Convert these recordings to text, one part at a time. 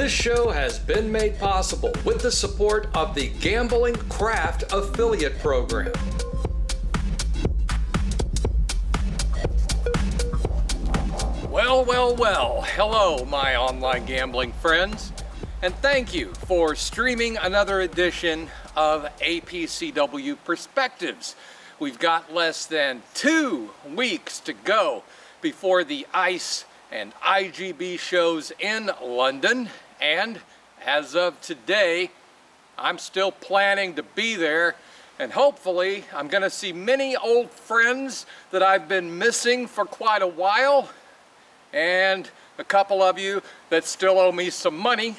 This show has been made possible with the support of the Gambling Craft Affiliate Program. Well, hello my online gambling friends, and thank you for streaming another edition of APCW Perspectives. We've got less than 2 weeks to go before the ICE and IGB shows in London, and as of today, I'm still planning to be there, and hopefully I'm going to see many old friends that I've been missing for quite a while, and a couple of you that still owe me some money.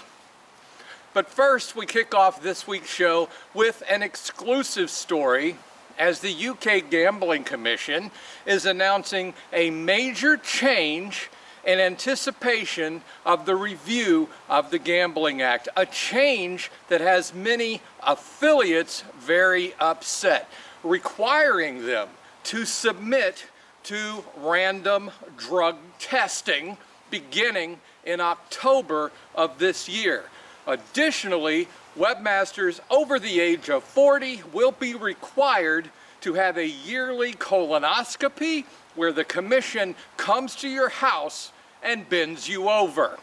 But first, we kick off this week's show with an exclusive story as the UK Gambling Commission is announcing a major change in anticipation of the review of the Gambling Act, a change that has many affiliates very upset, requiring them to submit to random drug testing beginning in October of this year. Additionally, webmasters over the age of 40 will be required to have a yearly colonoscopy where the commission comes to your house and bends you over.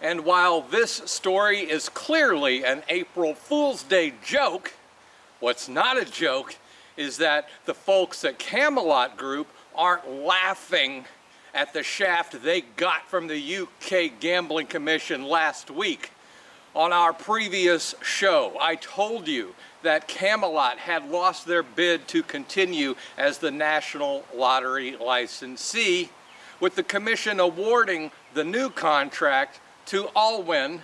And while this story is clearly an April Fool's Day joke, what's not a joke is that the folks at Camelot Group aren't laughing at the shaft they got from the UK Gambling Commission last week. On our previous show, I told you that Camelot had lost their bid to continue as the National Lottery licensee, with the commission awarding the new contract to Allwyn.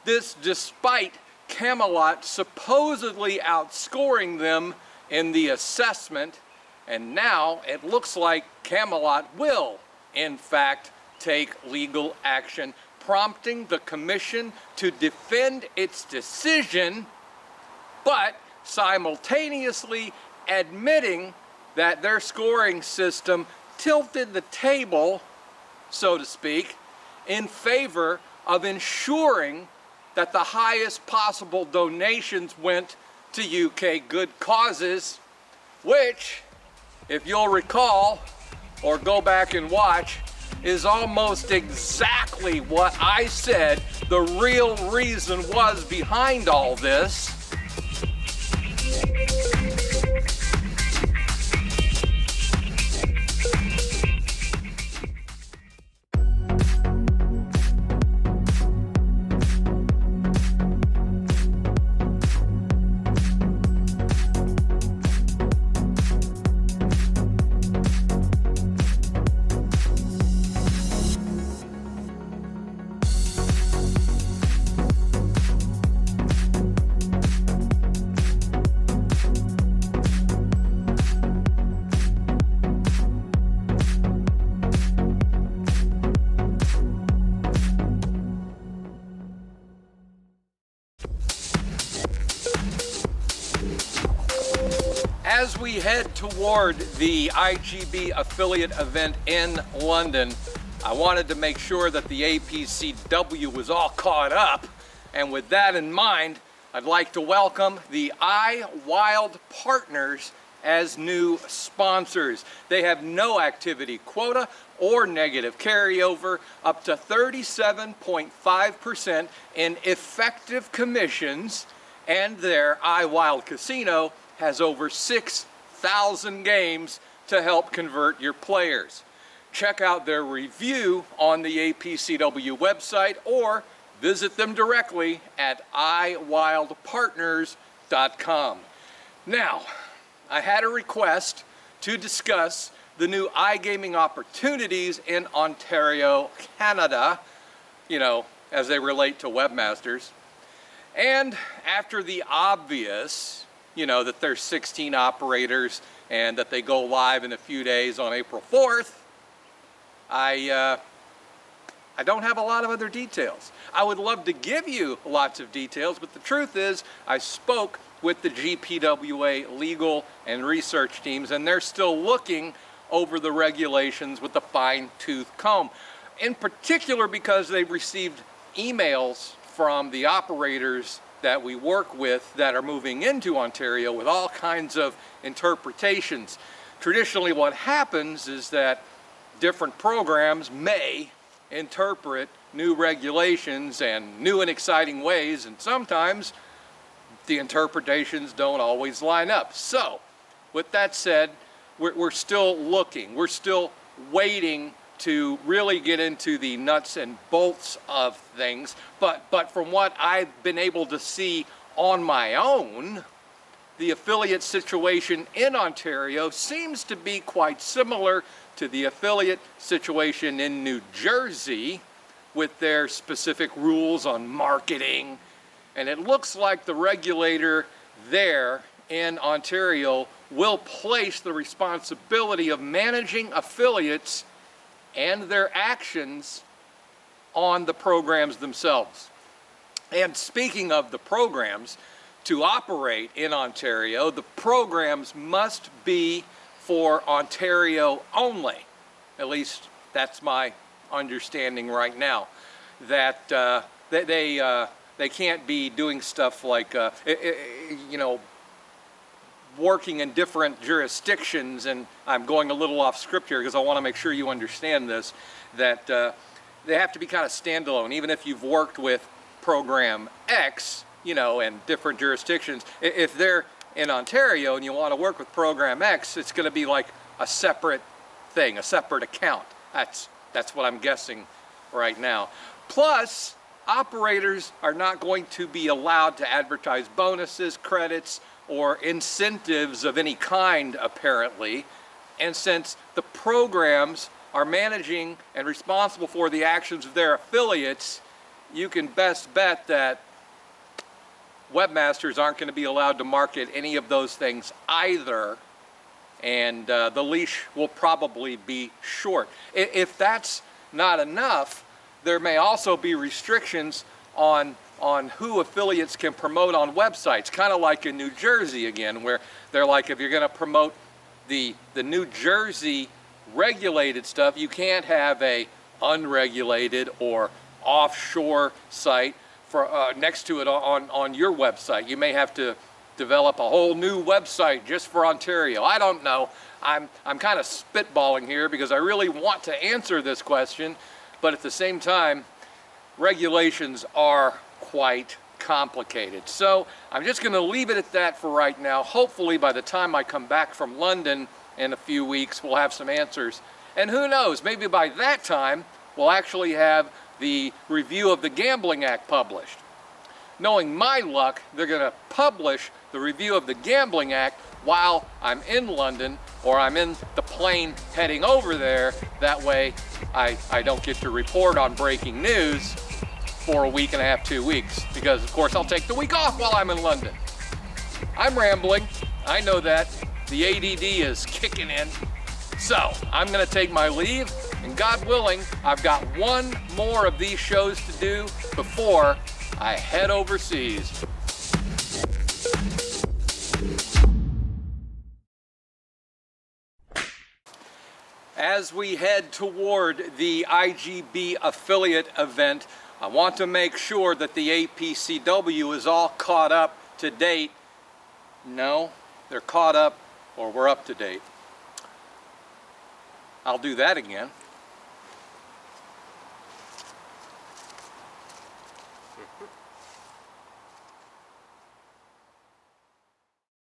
This despite Camelot supposedly outscoring them in the assessment, and now it looks like Camelot will, in fact, take legal action, prompting the commission to defend its decision, but simultaneously admitting that their scoring system tilted the table, so to speak, in favor of ensuring that the highest possible donations went to UK good causes, which, if you'll recall, or go back and watch, is almost exactly what I said the real reason was behind all this. As we head toward the IGB affiliate event in London, I wanted to make sure that the APCW was all caught up. And with that in mind, I'd like to welcome the iWild Partners as new sponsors. They have no activity quota or negative carryover, up to 37.5% in effective commissions, and their iWild Casino has over 6,000 games to help convert your players. Check out their review on the APCW website or visit them directly at iWildPartners.com. Now, I had a request to discuss the new iGaming opportunities in Ontario, Canada, as they relate to webmasters. And after the obvious, that there's 16 operators and that they go live in a few days on April 4th, I don't have a lot of other details. I would love to give you lots of details, but the truth is I spoke with the GPWA legal and research teams, and they're still looking over the regulations with a fine-tooth comb. in particular because they've received emails from the operators that we work with that are moving into Ontario with all kinds of interpretations. Traditionally, what happens is that different programs may interpret new regulations and new and exciting ways, and sometimes the interpretations don't always line up. So, with that said, we're still looking. We're still waiting to really get into the nuts and bolts of things. But from what I've been able to see on my own, the affiliate situation in Ontario seems to be quite similar to the affiliate situation in New Jersey, with their specific rules on marketing. And it looks like the regulator there in Ontario will place the responsibility of managing affiliates and their actions on the programs themselves. And speaking of the programs, to operate in Ontario, the programs must be for Ontario only. At least that's my understanding right now. That they can't be doing stuff like working in different jurisdictions. And I'm going a little off script here because I want to make sure you understand this, that they have to be kind of standalone. Even if you've worked with program X, in different jurisdictions, if they're in Ontario and you want to work with program X, it's going to be like a separate thing, a separate account. That's what I'm guessing right now. Plus, operators are not going to be allowed to advertise bonuses, credits, or incentives of any kind, apparently. And since the programs are managing and responsible for the actions of their affiliates, you can best bet that webmasters aren't going to be allowed to market any of those things either, and the leash will probably be short. If that's not enough, there may also be restrictions on who affiliates can promote on websites, kind of like in New Jersey again, where they're like, if you're going to promote the New Jersey regulated stuff, you can't have a unregulated or offshore site for next to it on your website. You may have to develop a whole new website just for Ontario. I don't know. I'm kind of spitballing here because I really want to answer this question, but at the same time, regulations are quite complicated. So I'm just going to leave it at that for right now. Hopefully by the time I come back from London in a few weeks, we'll have some answers. And who knows, maybe by that time, we'll actually have the review of the Gambling Act published. Knowing my luck, they're going to publish the review of the Gambling Act while I'm in London, or I'm in the plane heading over there. That way I don't get to report on breaking news for a week and a half, 2 weeks, because of course I'll take the week off while I'm in London. I'm rambling, I know that. The ADD is kicking in. So I'm going to take my leave, and God willing, I've got one more of these shows to do before I head overseas. As we head toward the IGB affiliate event, I want to make sure that the APCW is all caught up to date. No, they're caught up, or we're up to date. I'll do that again.